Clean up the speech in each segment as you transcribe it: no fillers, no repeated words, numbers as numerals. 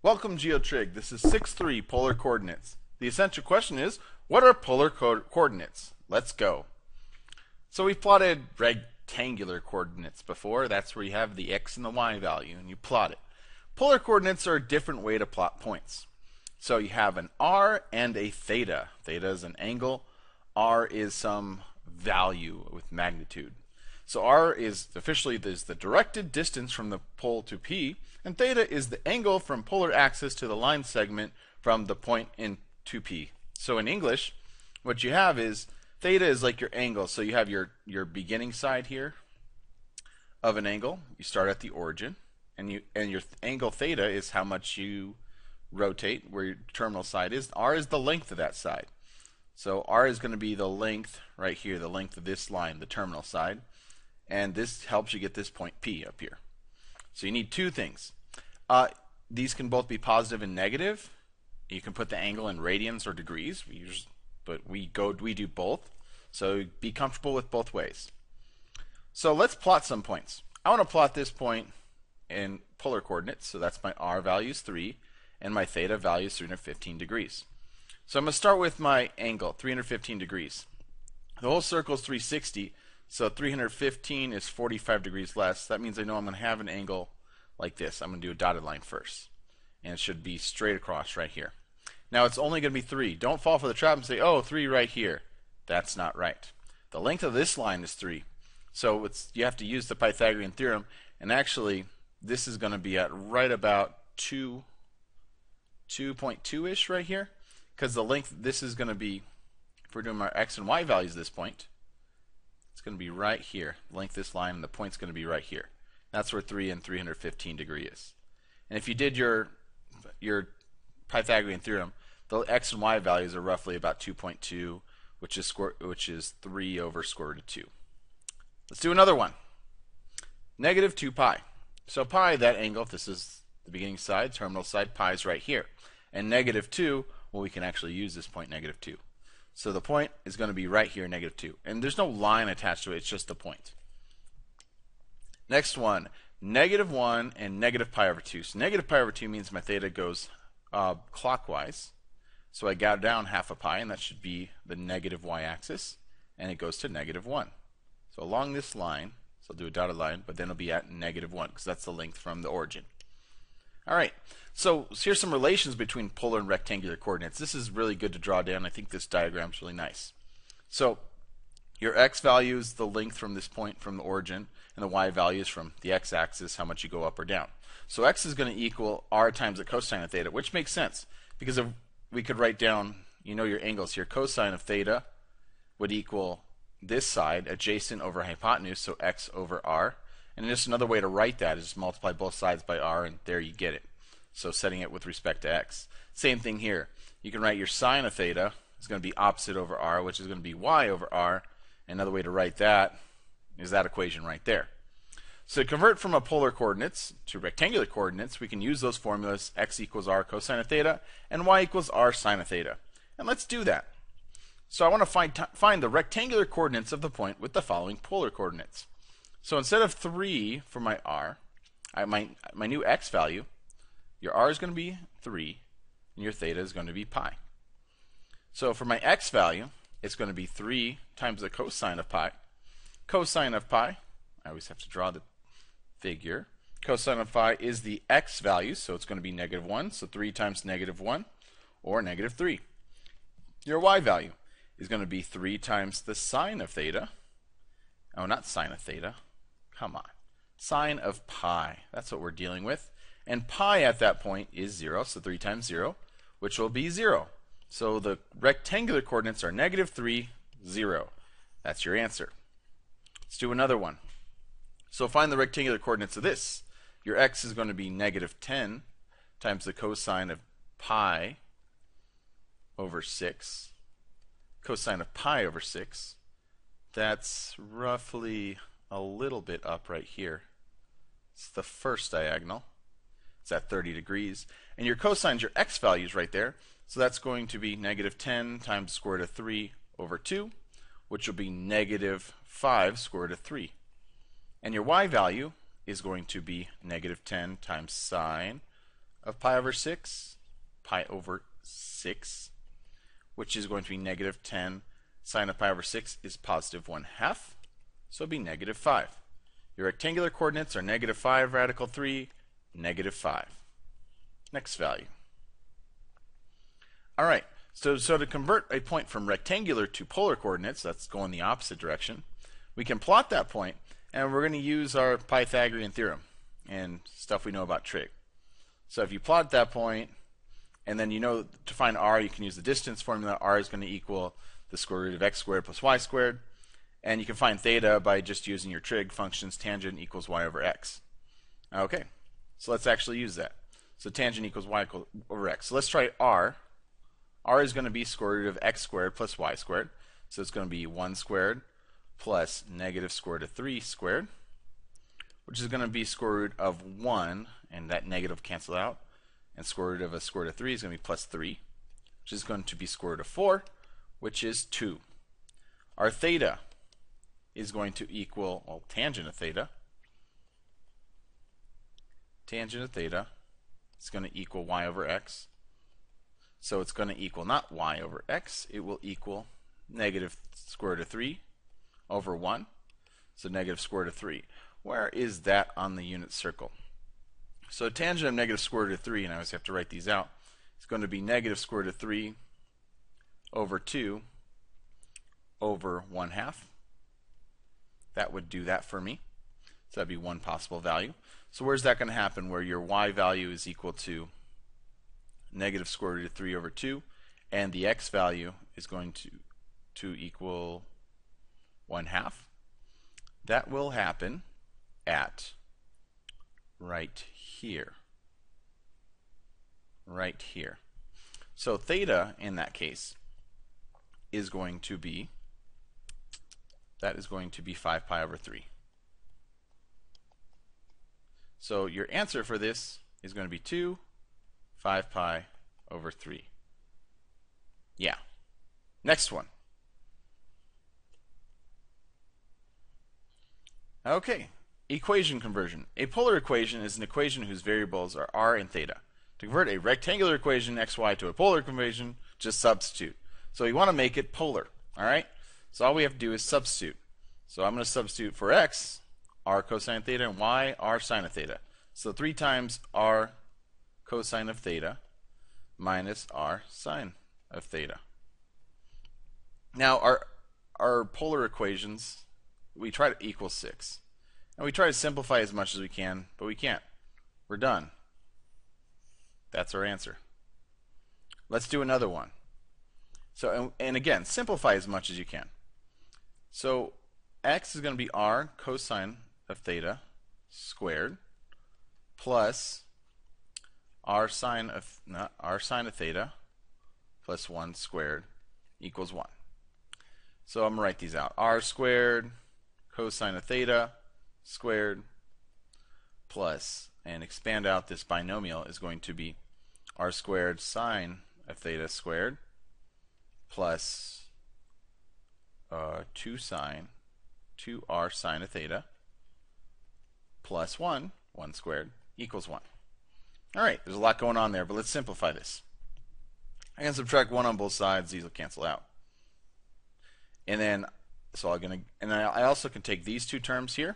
Welcome GeoTrig. This is 6-3 polar coordinates. The essential question is, what are polar coordinates? Let's go. So we plotted rectangular coordinates before. That's where you have the x and the y value and you plot it. Polar coordinates are a different way to plot points. So you have an r and a theta. Theta is an angle. R is some value with magnitude. So r is officially the directed distance from the pole to P, and theta is the angle from polar axis to the line segment from the point in to P. So in English, what you have is theta is like your angle. So you have your beginning side here of an angle. You start at the origin, and your angle theta is how much you rotate where your terminal side is. R is the length of that side. So R is going to be the length right here, the length of this line, the terminal side. And this helps you get this point P up here. So you need two things. These can both be positive and negative. You can put the angle in radians or degrees, but we do both. So be comfortable with both ways. So let's plot some points. I want to plot this point in polar coordinates. So that's my R value is 3, and my theta value is 315 degrees. So I'm going to start with my angle, 315 degrees. The whole circle is 360. So 315 is 45 degrees less. That means I know I'm going to have an angle like this. I'm going to do a dotted line first. And it should be straight across right here. Now it's only going to be 3. Don't fall for the trap and say, oh, 3 right here. That's not right. The length of this line is 3. So you have to use the Pythagorean theorem. And actually, this is going to be at right about 2.2-ish right here. Because the length, this is going to be, if we're doing our x and y values at this point, it's going to be right here. Length this line, and the point's going to be right here. That's where 3 and 315 degree is. And if you did your Pythagorean theorem, the x and y values are roughly about 2.2, which is 3 over square root of 2. Let's do another one. Negative 2 pi. So pi, that angle, if this is the beginning side, terminal side, pi is right here. And negative 2, well, we can actually use this point negative 2. So the point is going to be right here, negative 2. And there's no line attached to it, it's just the point. Next one, negative 1 and negative pi over 2. So negative pi over 2 means my theta goes clockwise. So I got down half a pi, and that should be the negative y-axis. And it goes to negative 1. So along this line, so I'll do a dotted line, but then it'll be at negative 1, because that's the length from the origin. All right, so here's some relations between polar and rectangular coordinates. This is really good to draw down. I think this diagram is really nice. So your x value is the length from this point from the origin, and the y value is from the x-axis, how much you go up or down. So x is going to equal r times the cosine of theta, which makes sense, because if we could write down, you know your angles here, cosine of theta would equal this side, adjacent over hypotenuse, so x over r. And just another way to write that is just multiply both sides by r, and there you get it. So setting it with respect to x. Same thing here. You can write your sine of theta is going to be opposite over r, which is going to be y over r. Another way to write that is that equation right there. So to convert from a polar coordinates to rectangular coordinates, we can use those formulas, x equals r cosine of theta, and y equals r sine of theta. And let's do that. So I want to find the rectangular coordinates of the point with the following polar coordinates. So instead of 3 for my r, my new x value, your r is going to be 3, and your theta is going to be pi. So for my x value, it's going to be 3 times the cosine of pi. Cosine of pi, I always have to draw the figure. Cosine of pi is the x value, so it's going to be negative 1. So 3 times negative 1, or negative 3. Your y value is going to be 3 times the sine of theta. Oh, not sine of theta. Come on. Sine of pi. That's what we're dealing with. And pi at that point is 0, so 3 times 0, which will be 0. So the rectangular coordinates are negative 3, 0. That's your answer. Let's do another one. So find the rectangular coordinates of this. Your x is going to be negative 10 times the cosine of pi over 6. Cosine of pi over 6. That's roughly a little bit up right here. It's the first diagonal. It's at 30 degrees. And your cosine's your x values right there. So that's going to be negative 10 times square root of 3 over 2, which will be negative 5 square root of 3. And your y value is going to be negative 10 times sine of pi over 6, pi over 6, which is going to be negative 10. Sine of pi over 6 is positive 1/2, so it'll be negative 5. Your rectangular coordinates are negative 5 radical 3, negative 5. Next value. All right, so to convert a point from rectangular to polar coordinates, that's going the opposite direction, we can plot that point, and we're going to use our Pythagorean theorem and stuff we know about trig. So if you plot that point, and then you know to find r, you can use the distance formula. R is going to equal the square root of x squared plus y squared. And you can find theta by just using your trig functions. Tangent equals y over x. Okay, so let's actually use that. So tangent equals y over x. So let's try r. R is going to be square root of x squared plus y squared. So it's going to be 1 squared plus negative square root of 3 squared, which is going to be square root of 1, and that negative cancel out. And square root of a square root of 3 is going to be plus 3, which is going to be square root of 4, which is 2. Our theta is going to equal, well, tangent of theta. Tangent of theta is going to equal y over x. So it's going to equal not y over x, it will equal negative square root of 3 over 1. So negative square root of 3. Where is that on the unit circle? So tangent of negative square root of 3, and I always have to write these out, is going to be negative square root of 3 over 2 over 1/2. That would do that for me. So that'd be one possible value. So where's that going to happen where your y value is equal to negative square root of 3 over 2, and the x value is going to equal 1/2? That will happen at right here. Right here. So theta in that case is going to be, that is going to be 5 pi over 3. So your answer for this is going to be 2, 5 pi over 3. Yeah. Next one. Okay. Equation conversion. A polar equation is an equation whose variables are r and theta. To convert a rectangular equation xy to a polar equation, just substitute. So you want to make it polar. All right? So all we have to do is substitute. So I'm going to substitute for x, r cosine of theta, and y, r sine of theta. So 3 times r cosine of theta minus r sine of theta. Now our polar equations, we try to equal 6. And we try to simplify as much as we can, but we can't. We're done. That's our answer. Let's do another one. So, and again, simplify as much as you can. So x is going to be r cosine of theta squared plus r sine of theta plus 1 squared equals 1. So I'm going to write these out. R squared cosine of theta squared plus, and expand out this binomial, is going to be r squared sine of theta squared plus 2r sine of theta plus 1 squared equals 1. All right, there's a lot going on there, but let's simplify this. I can subtract 1 on both sides; these will cancel out. And then, I also can take these two terms here,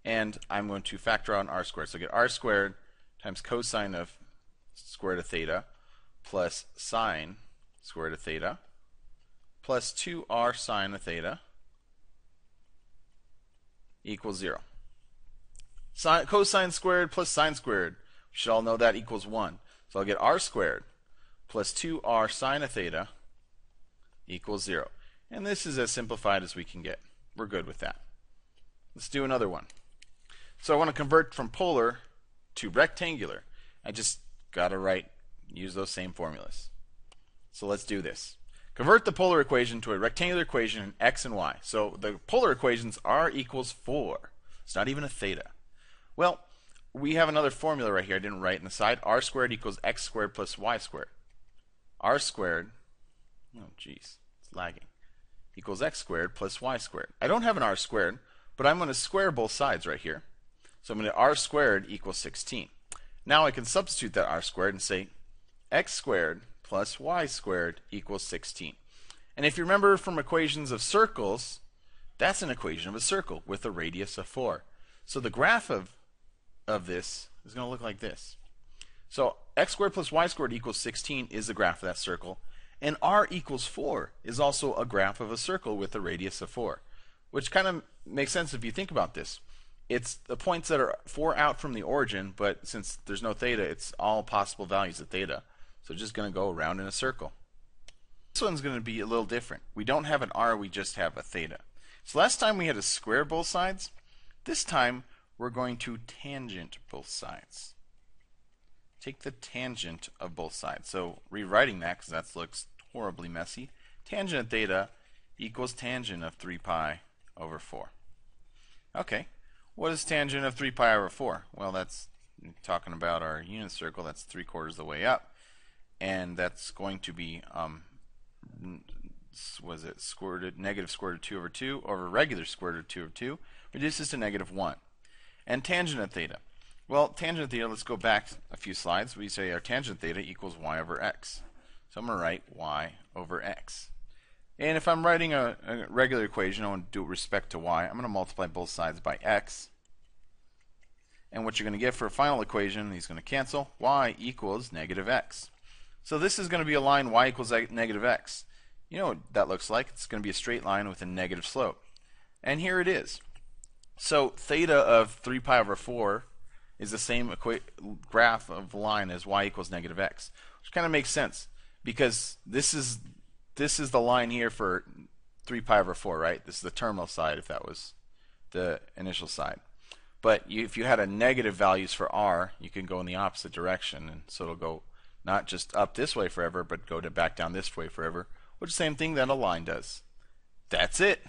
and I'm going to factor out r squared. So I get r squared times cosine of square root of theta plus sine square root of theta plus 2r sine of theta equals 0. Cosine squared plus sine squared, we should all know that equals 1. So I'll get r squared plus 2r sine of theta equals 0. And this is as simplified as we can get. We're good with that. Let's do another one. So I want to convert from polar to rectangular. I just got to use those same formulas. So let's do this. Convert the polar equation to a rectangular equation in x and y. So the polar equations r equals 4. It's not even a theta. Well, we have another formula right here I didn't write in the side. R squared equals x squared plus y squared. R squared, oh geez, it's lagging, equals x squared plus y squared. I don't have an r squared, but I'm going to square both sides right here. So I'm going to r squared equals 16. Now I can substitute that r squared and say x squared plus y squared equals 16. And if you remember from equations of circles, that's an equation of a circle with a radius of 4. So the graph of this is going to look like this. So x squared plus y squared equals 16 is the graph of that circle. And r equals 4 is also a graph of a circle with a radius of 4. Which kind of makes sense if you think about this. It's the points that are 4 out from the origin, but since there's no theta, it's all possible values of theta. So it's just going to go around in a circle. This one's going to be a little different. We don't have an r, we just have a theta. So last time we had to square both sides. This time we're going to tangent both sides. Take the tangent of both sides. So rewriting that, because that looks horribly messy, tangent of theta equals tangent of 3 pi over 4. Okay, what is tangent of 3 pi over 4? Well, that's talking about our unit circle. That's 3/4 of the way up. And that's going to be, was it square root, negative square root of 2 over 2 over regular square root of 2 over 2 reduces to negative 1. And tangent of theta. Well, tangent of theta, let's go back a few slides. We say our tangent theta equals y over x. So I'm going to write y over x. And if I'm writing a regular equation, I want to do it with respect to y. I'm going to multiply both sides by x. And what you're going to get for a final equation, these going to cancel, y equals negative x. So this is going to be a line y equals negative x. You know what that looks like. It's going to be a straight line with a negative slope. And here it is. So theta of 3 pi over 4 is the same graph of the line as y equals negative x, which kind of makes sense because this is the line here for 3 pi over 4, right? This is the terminal side if that was the initial side. But if you had a negative values for r, you can go in the opposite direction, and so it'll go not just up this way forever, but go back down this way forever, which is the same thing that a line does. That's it.